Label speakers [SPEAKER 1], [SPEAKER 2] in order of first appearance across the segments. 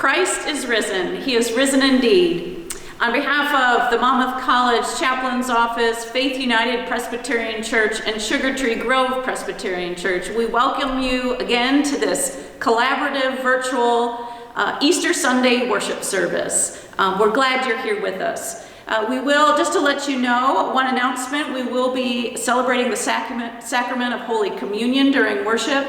[SPEAKER 1] Christ is risen. He is risen indeed. On behalf of the Monmouth College Chaplain's Office, Faith United Presbyterian Church, and Sugar Tree Grove Presbyterian Church, we welcome you again to this collaborative virtual Easter Sunday worship service. We're glad you're here with us. We will, just to let you know, one announcement, we will be celebrating the sacrament of Holy Communion during worship,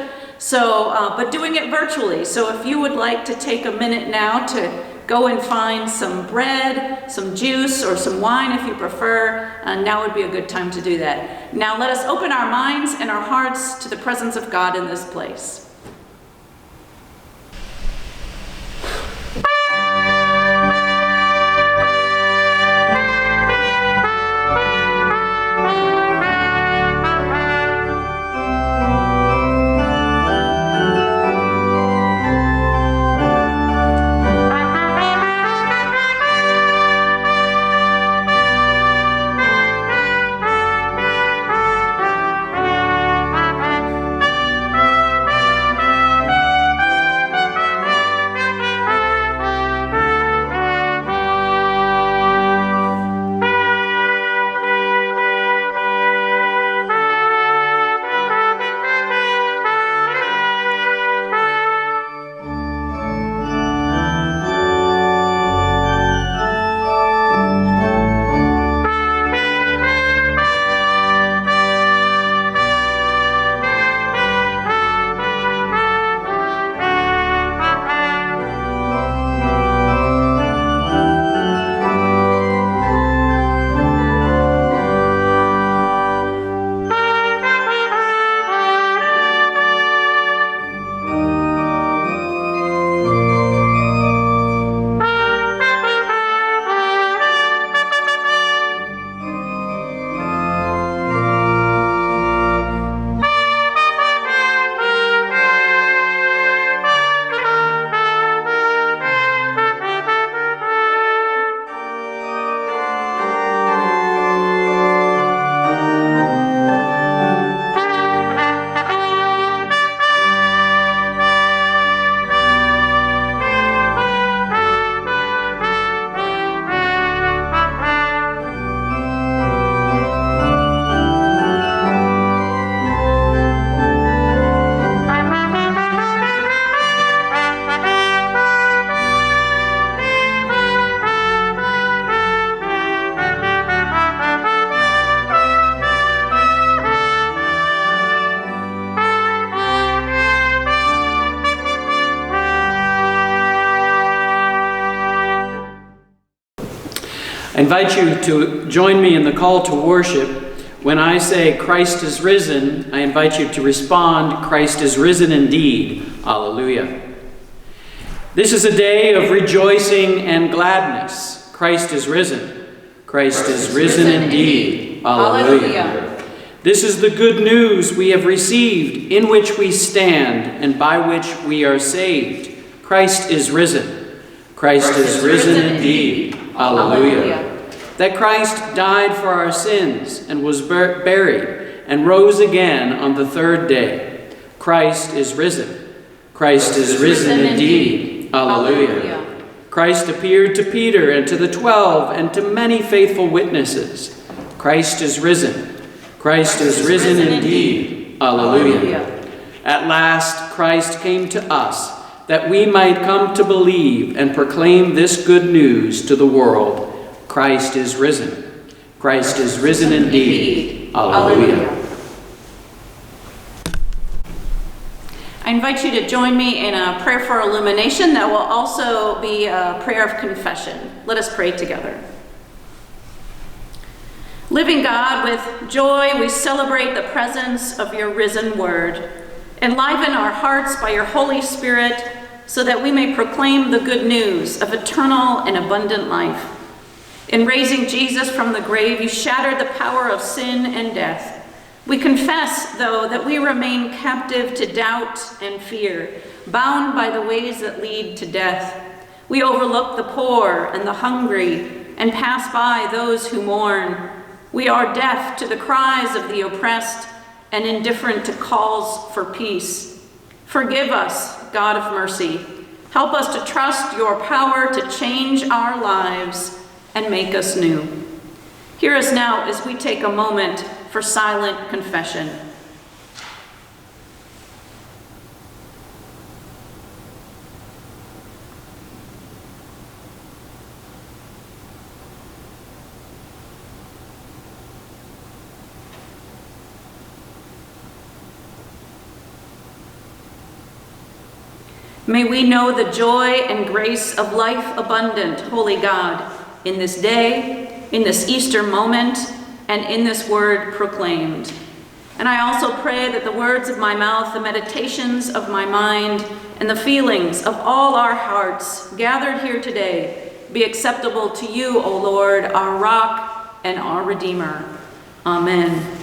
[SPEAKER 1] but doing it virtually. So if you would like to take a minute now to go and find some bread, some juice, or some wine if you prefer, now would be a good time to do that. Now let us open our minds and our hearts to the presence of God in this place.
[SPEAKER 2] I invite you to join me in the call to worship. When I say Christ is risen, I invite you to respond, Christ is risen indeed. Alleluia. This is a day of rejoicing and gladness. Christ is risen. Christ is risen indeed. Alleluia. This is the good news we have received, in which we stand and by which we are saved. Christ is risen. Christ is risen indeed. Alleluia. That Christ died for our sins and was buried and rose again on the third day. Christ is risen. Christ is risen indeed. Alleluia. Christ appeared to Peter and to the 12 and to many faithful witnesses. Christ is risen. Christ is risen indeed. Alleluia. At last Christ came to us, that we might come to believe and proclaim this good news to the world. Christ is risen. Christ is risen indeed. Alleluia.
[SPEAKER 1] I invite you to join me in a prayer for illumination that will also be a prayer of confession. Let us pray together. Living God, with joy we celebrate the presence of your risen word. Enliven our hearts by your Holy Spirit so that we may proclaim the good news of eternal and abundant life. In raising Jesus from the grave, you shattered the power of sin and death. We confess, though, that we remain captive to doubt and fear, bound by the ways that lead to death. We overlook the poor and the hungry and pass by those who mourn. We are deaf to the cries of the oppressed and indifferent to calls for peace. Forgive us, God of mercy. Help us to trust your power to change our lives and make us new. Hear us now as we take a moment for silent confession. May we know the joy and grace of life abundant, Holy God, in this day, in this Easter moment, and in this word proclaimed. And I also pray that the words of my mouth, the meditations of my mind, and the feelings of all our hearts gathered here today be acceptable to you, O Lord, our rock and our Redeemer. Amen.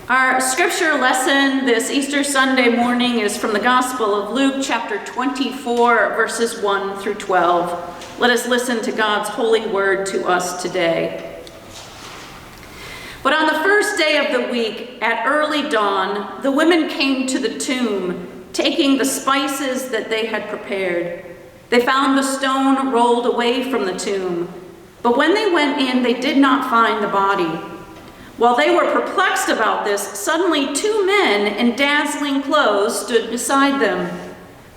[SPEAKER 1] Our scripture lesson this Easter Sunday morning is from the Gospel of Luke, chapter 24, verses 1 through 12. Let us listen to God's holy word to us today. But on the first day of the week, at early dawn, the women came to the tomb, taking the spices that they had prepared. They found the stone rolled away from the tomb, but when they went in, they did not find the body. While they were perplexed about this, suddenly two men in dazzling clothes stood beside them.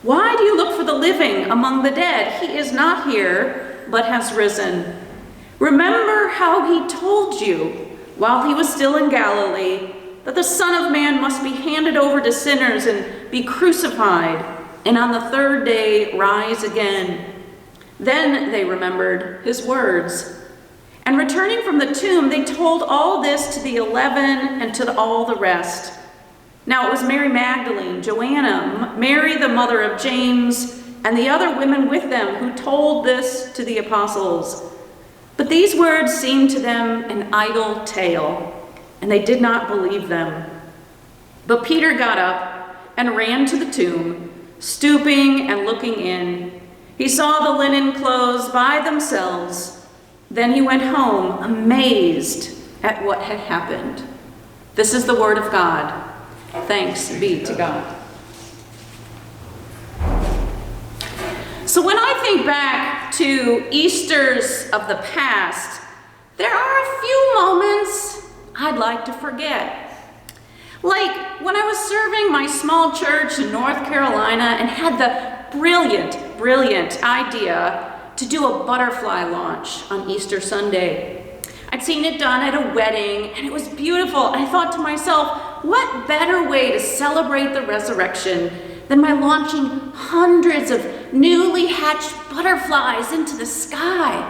[SPEAKER 1] "Why do you look for the living among the dead? He is not here, but has risen. Remember how he told you while he was still in Galilee that the Son of Man must be handed over to sinners and be crucified, and on the third day rise again." Then they remembered his words. And returning from the tomb, they told all this to the 11 and to all the rest. Now it was Mary Magdalene, Joanna, Mary the mother of James, and the other women with them who told this to the apostles. But these words seemed to them an idle tale, and they did not believe them. But Peter got up and ran to the tomb, stooping and looking in. He saw the linen clothes by themselves. Then he went home, amazed at what had happened. This is the word of God. Thanks be to God. So when I think back to Easters of the past, there are a few moments I'd like to forget. Like when I was serving my small church in North Carolina and had the brilliant idea to do a butterfly launch on Easter Sunday. I'd seen it done at a wedding, and it was beautiful. I thought to myself, what better way to celebrate the resurrection than by launching hundreds of newly hatched butterflies into the sky?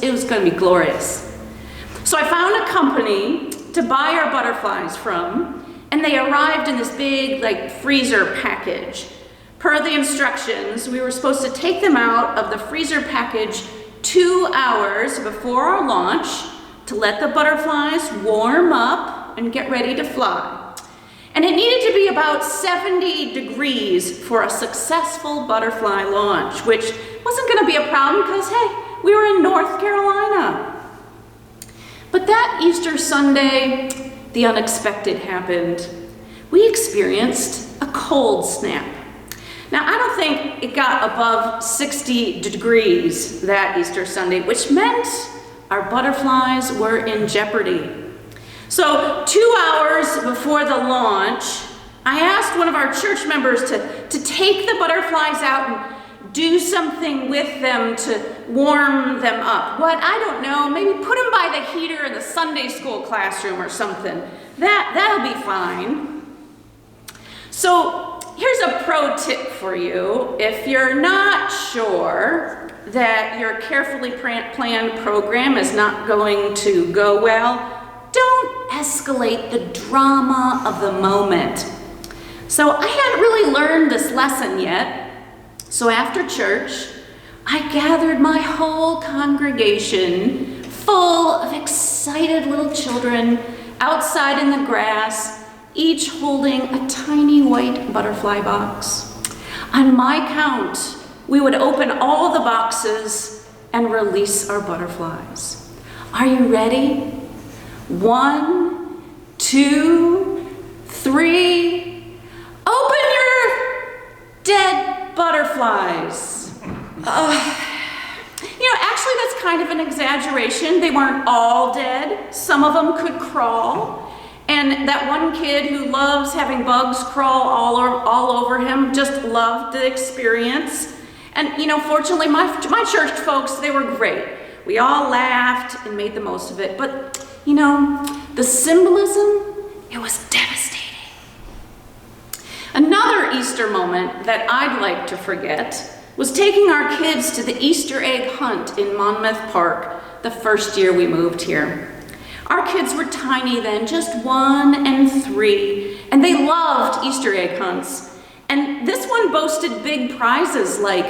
[SPEAKER 1] It was going to be glorious. So I found a company to buy our butterflies from, and they arrived in this big, freezer package. Per the instructions, we were supposed to take them out of the freezer package 2 hours before our launch to let the butterflies warm up and get ready to fly. And it needed to be about 70 degrees for a successful butterfly launch, which wasn't going to be a problem because, hey, we were in North Carolina. But that Easter Sunday, the unexpected happened. We experienced a cold snap. Now, I don't think it got above 60 degrees that Easter Sunday, which meant our butterflies were in jeopardy. So 2 hours before the launch, I asked one of our church members to take the butterflies out and do something with them to warm them up. What? I don't know. Maybe put them by the heater in the Sunday school classroom or something. That'll be fine. So here's a pro tip for you. If you're not sure that your carefully planned program is not going to go well, don't escalate the drama of the moment. So I hadn't really learned this lesson yet. So after church, I gathered my whole congregation full of excited little children outside in the grass, each holding a tiny white butterfly box. On my count, we would open all the boxes and release our butterflies. Are you ready? 1, 2, 3. Open your Dead butterflies. Actually, that's kind of an exaggeration. They weren't all dead. Some of them could crawl. And that one kid who loves having bugs crawl all over him just loved the experience. And, fortunately, my church folks, they were great. We all laughed and made the most of it. But, the symbolism, it was devastating. Another Easter moment that I'd like to forget was taking our kids to the Easter egg hunt in Monmouth Park the first year we moved here. Our kids were tiny then, just 1 and 3, and they loved Easter egg hunts. And this one boasted big prizes like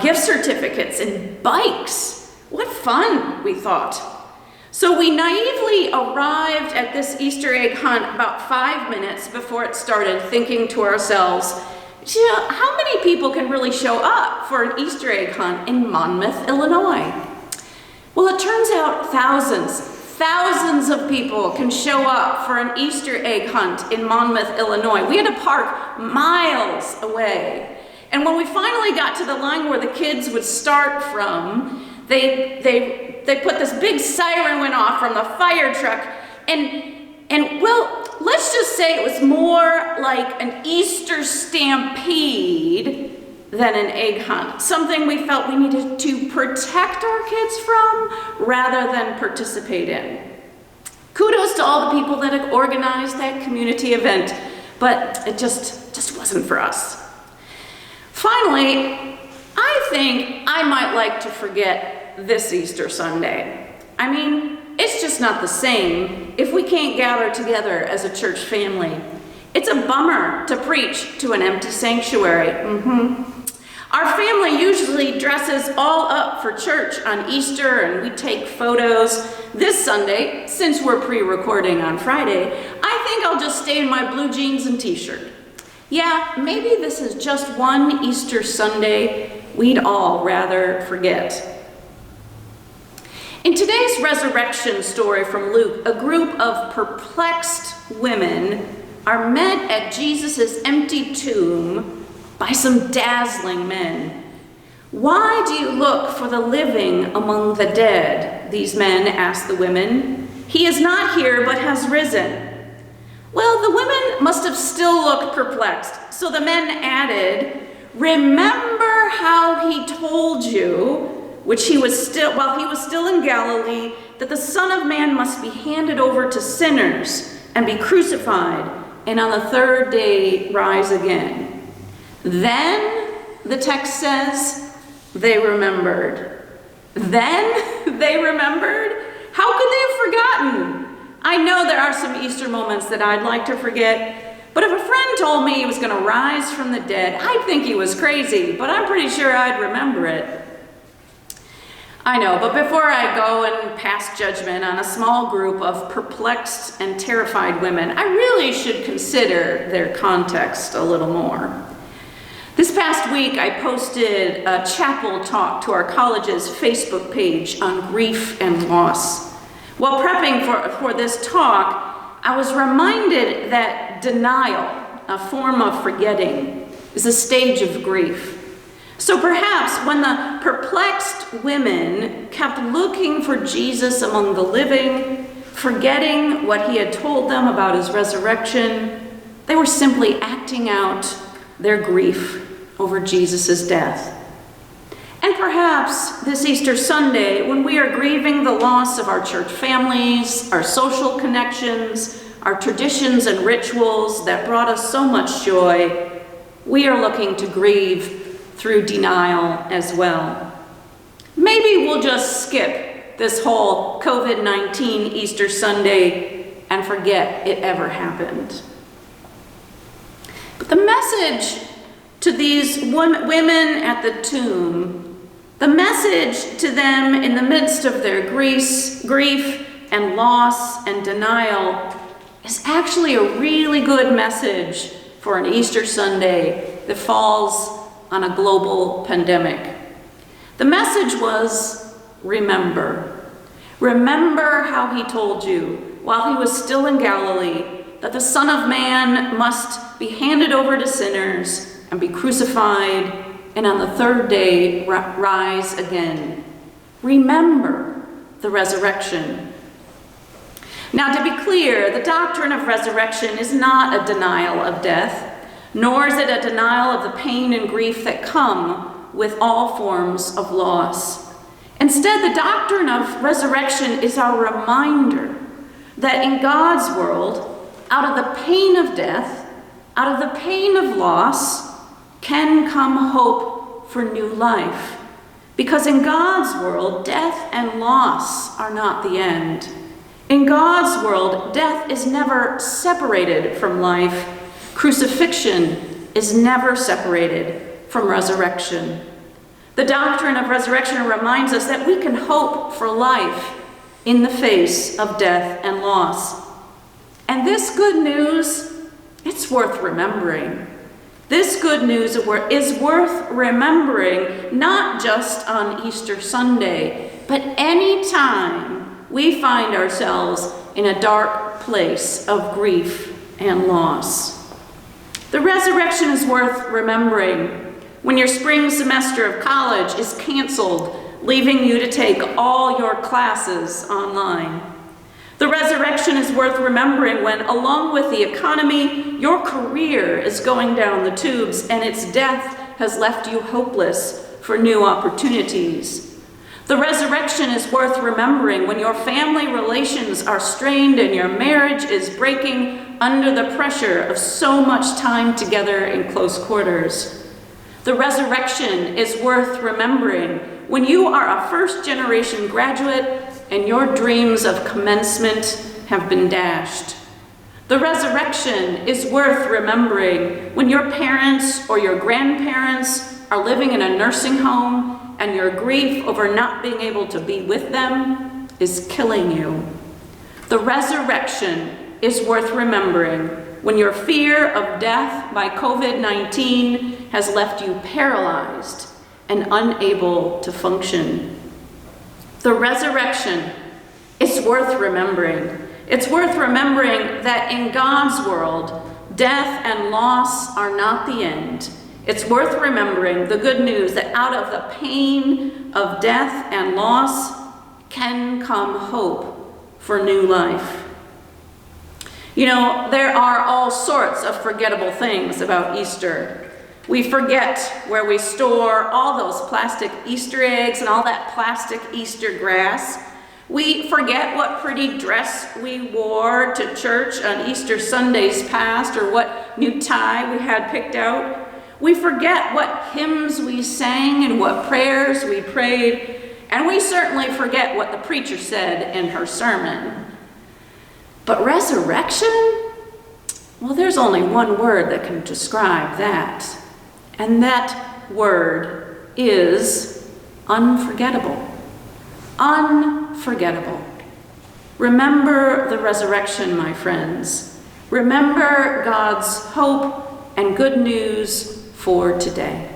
[SPEAKER 1] gift certificates and bikes. What fun, we thought. So we naively arrived at this Easter egg hunt about 5 minutes before it started, thinking to ourselves, how many people can really show up for an Easter egg hunt in Monmouth, Illinois? Well, it turns out thousands of people can show up for an Easter egg hunt in Monmouth, Illinois. We had to park miles away. And when we finally got to the line where the kids would start from, they put this big siren went off from the fire truck, and well, let's just say it was more like an Easter stampede than an egg hunt, something we felt we needed to protect our kids from rather than participate in. Kudos to all the people that have organized that community event, but it just wasn't for us. Finally, I think I might like to forget this Easter Sunday. I mean, it's just not the same if we can't gather together as a church family. It's a bummer to preach to an empty sanctuary. Our family usually dresses all up for church on Easter and we take photos. This Sunday, since we're pre-recording on Friday, I think I'll just stay in my blue jeans and t-shirt. Yeah, maybe this is just one Easter Sunday we'd all rather forget. In today's resurrection story from Luke, a group of perplexed women are met at Jesus' empty tomb by some dazzling men. Why do you look for the living among the dead? These men asked the women. He is not here, but has risen. Well, the women must have still looked perplexed. So the men added, remember how he told you, while he was still in Galilee, that the Son of Man must be handed over to sinners and be crucified, and on the third day rise again. Then, the text says, they remembered. Then they remembered? How could they have forgotten? I know there are some Easter moments that I'd like to forget, but if a friend told me he was going to rise from the dead, I'd think he was crazy, but I'm pretty sure I'd remember it. I know, but before I go and pass judgment on a small group of perplexed and terrified women, I really should consider their context a little more. This past week, I posted a chapel talk to our college's Facebook page on grief and loss. While prepping for this talk, I was reminded that denial, a form of forgetting, is a stage of grief. So perhaps when the perplexed women kept looking for Jesus among the living, forgetting what he had told them about his resurrection, they were simply acting out their grief over Jesus' death. And perhaps this Easter Sunday, when we are grieving the loss of our church families, our social connections, our traditions and rituals that brought us so much joy, we are looking to grieve through denial as well. Maybe we'll just skip this whole COVID-19 Easter Sunday and forget it ever happened. But the message to these women at the tomb, the message to them in the midst of their grief and loss and denial is actually a really good message for an Easter Sunday that falls on a global pandemic. The message was, remember. Remember how he told you, while he was still in Galilee, that the Son of Man must be handed over to sinners and be crucified, and on the third day rise again. Remember the resurrection. Now, to be clear, the doctrine of resurrection is not a denial of death, nor is it a denial of the pain and grief that come with all forms of loss. Instead, the doctrine of resurrection is our reminder that in God's world, out of the pain of death, out of the pain of loss, can come hope for new life. Because in God's world, death and loss are not the end. In God's world, death is never separated from life. Crucifixion is never separated from resurrection. The doctrine of resurrection reminds us that we can hope for life in the face of death and loss. And this good news, it's worth remembering. This good news is worth remembering not just on Easter Sunday, but any time we find ourselves in a dark place of grief and loss. The resurrection is worth remembering when your spring semester of college is canceled, leaving you to take all your classes online. The resurrection is worth remembering when, along with the economy, your career is going down the tubes and its death has left you hopeless for new opportunities. The resurrection is worth remembering when your family relations are strained and your marriage is breaking under the pressure of so much time together in close quarters. The resurrection is worth remembering when you are a first-generation graduate and your dreams of commencement have been dashed. The resurrection is worth remembering when your parents or your grandparents are living in a nursing home and your grief over not being able to be with them is killing you. The resurrection is worth remembering when your fear of death by COVID-19 has left you paralyzed and unable to function. The resurrection is worth remembering. It's worth remembering that in God's world, death and loss are not the end. It's worth remembering the good news that out of the pain of death and loss can come hope for new life. You know, there are all sorts of forgettable things about Easter. We forget where we store all those plastic Easter eggs and all that plastic Easter grass. We forget what pretty dress we wore to church on Easter Sundays past or what new tie we had picked out. We forget what hymns we sang and what prayers we prayed, and we certainly forget what the preacher said in her sermon. But resurrection? Well, there's only one word that can describe that, and that word is unforgettable. Unforgettable. Remember the resurrection, my friends. Remember God's hope and good news for today.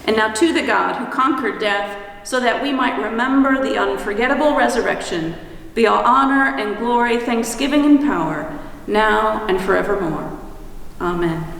[SPEAKER 1] And now to the God who conquered death so that we might remember the unforgettable resurrection, be all honor and glory, thanksgiving and power, now and forevermore. Amen.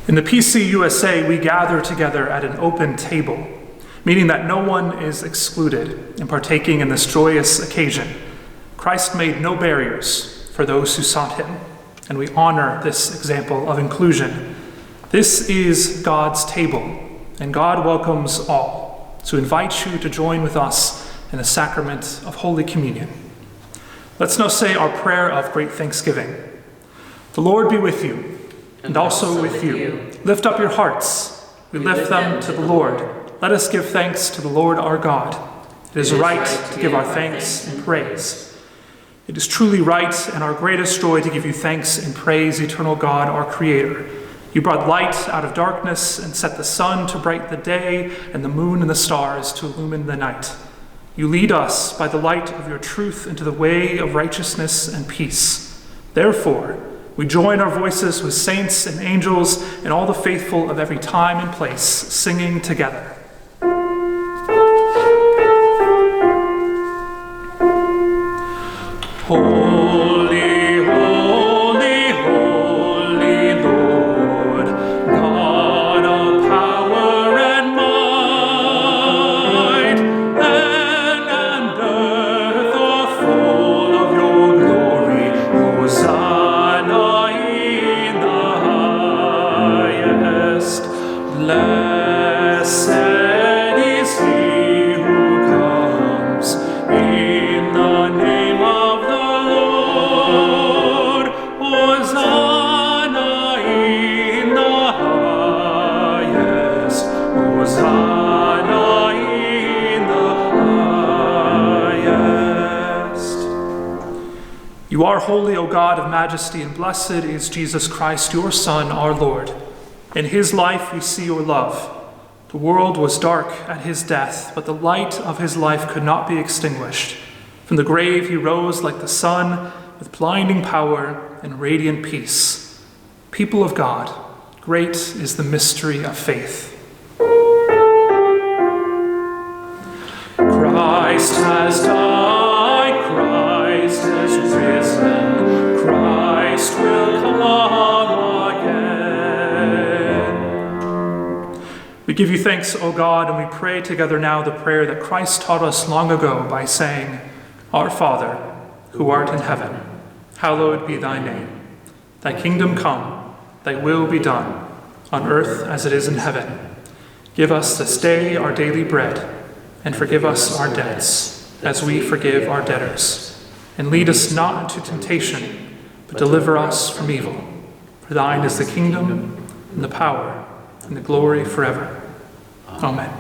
[SPEAKER 3] In the PCUSA, we gather together at an open table, meaning that no one is excluded in partaking in this joyous occasion. Christ made no barriers for those who sought him, and we honor this example of inclusion. This is God's table, and God welcomes all. So invite you to join with us in the sacrament of Holy Communion. Let's now say our prayer of great thanksgiving. The Lord be with you, and also with you. Lift up your hearts. We lift them to the Lord. Let us give thanks to the Lord our God. It is right to give our thanks and praise. It is truly right and our greatest joy to give you thanks and praise, eternal God, our Creator. You brought light out of darkness and set the sun to brighten the day and the moon and the stars to illumine the night. You lead us by the light of your truth into the way of righteousness and peace. Therefore, we join our voices with saints and angels and all the faithful of every time and place, singing together. Holy, holy, holy Lord, God of power and might, heaven and earth are full of your glory. Hosanna in the highest. Blessed is he who comes in the name of the Lord. Hosanna in the highest. Hosanna in the highest. You are holy, O God of majesty, and blessed is Jesus Christ, your Son, our Lord. In his life we see your love. The world was dark at his death, but the light of his life could not be extinguished. From the grave he rose like the sun, with blinding power and radiant peace. People of God, great is the mystery of faith. Christ has died, Christ has risen, Christ will come again. We give you thanks, O God, and we pray together now the prayer that Christ taught us long ago by saying, Our Father, who art in heaven, hallowed be thy name. Thy kingdom come, thy will be done, on earth as it is in heaven. Give us this day our daily bread, and forgive us our debts, as we forgive our debtors. And lead us not into temptation, but deliver us from evil. For thine is the kingdom, and the power, and the glory forever. Amen.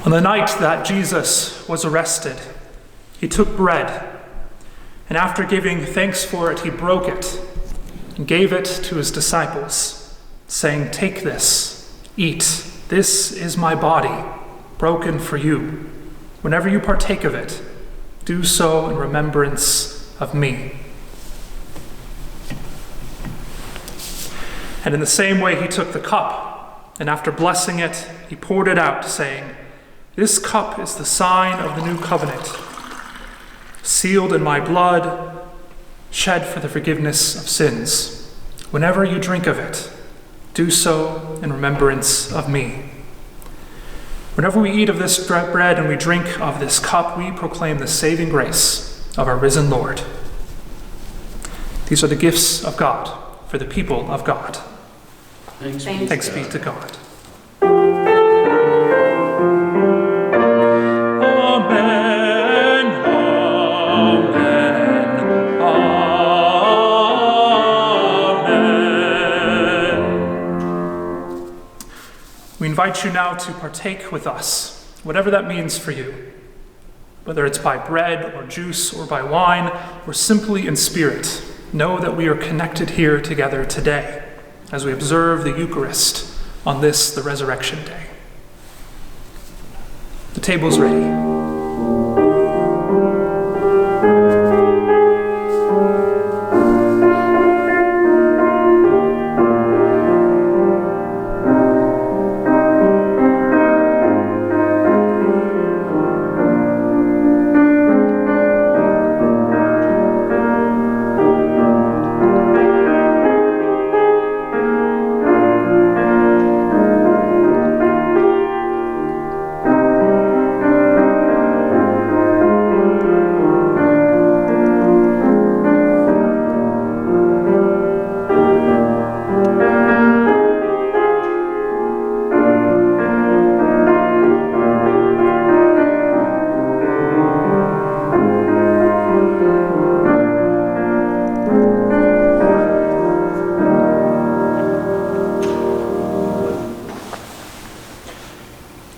[SPEAKER 3] On the night that Jesus was arrested, he took bread, and after giving thanks for it, he broke it and gave it to his disciples, saying, Take this, eat. This is my body, broken for you. Whenever you partake of it, do so in remembrance of me. And in the same way, he took the cup, and after blessing it, he poured it out, saying, This cup is the sign of the new covenant, sealed in my blood, shed for the forgiveness of sins. Whenever you drink of it, do so in remembrance of me. Whenever we eat of this bread and we drink of this cup, we proclaim the saving grace of our risen Lord. These are the gifts of God for the people of God. Thanks be to God. Amen, amen, amen. We invite you now to partake with us, whatever that means for you, whether it's by bread or juice or by wine or simply in spirit. Know that we are connected here together today as we observe the Eucharist on this, the Resurrection Day. The table's ready.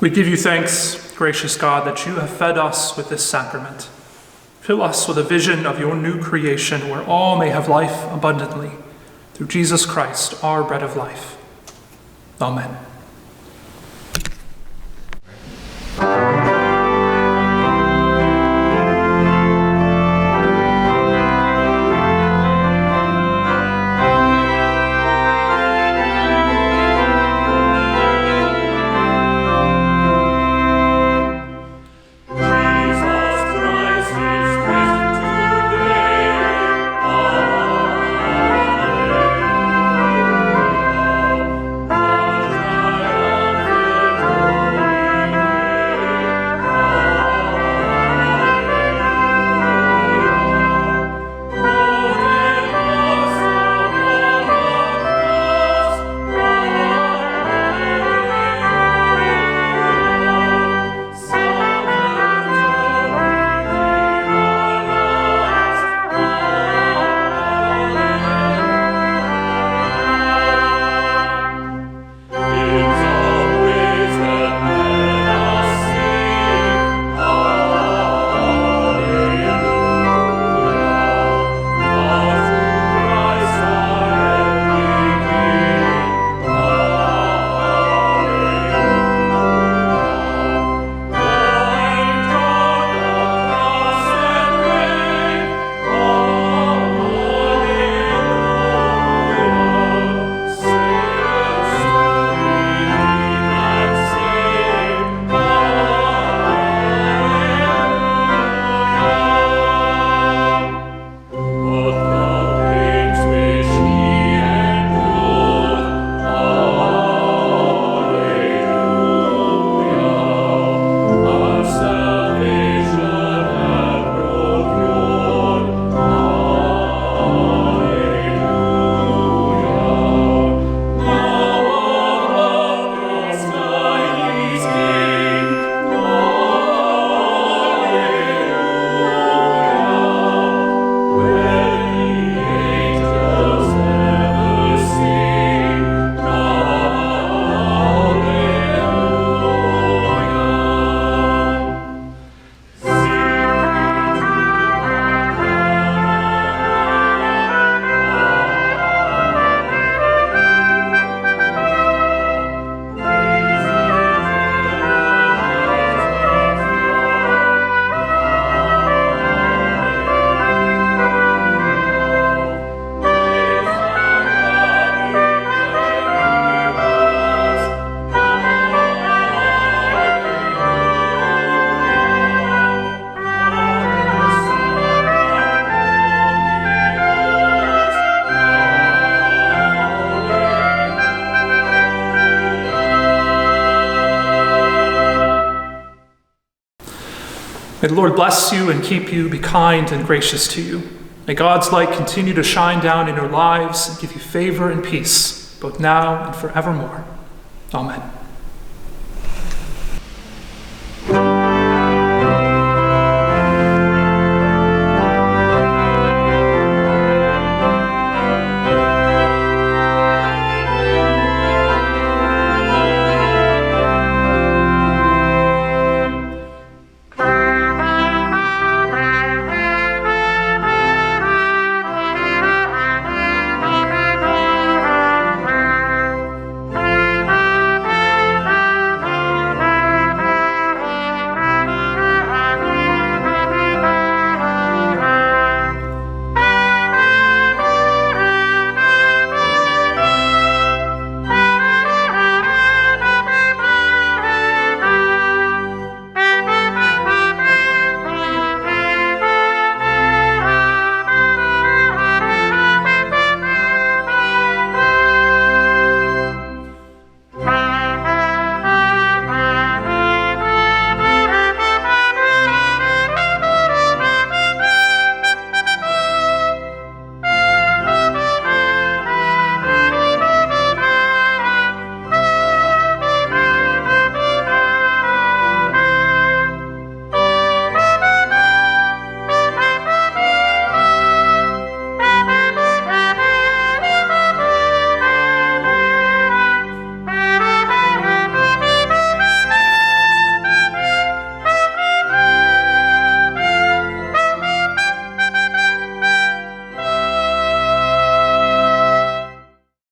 [SPEAKER 3] We give you thanks, gracious God, that you have fed us with this sacrament. Fill us with a vision of your new creation where all may have life abundantly. Through Jesus Christ, our bread of life. Amen. May the Lord bless you and keep you, be kind and gracious to you. May God's light continue to shine down in your lives and give you favor and peace, both now and forevermore. Amen.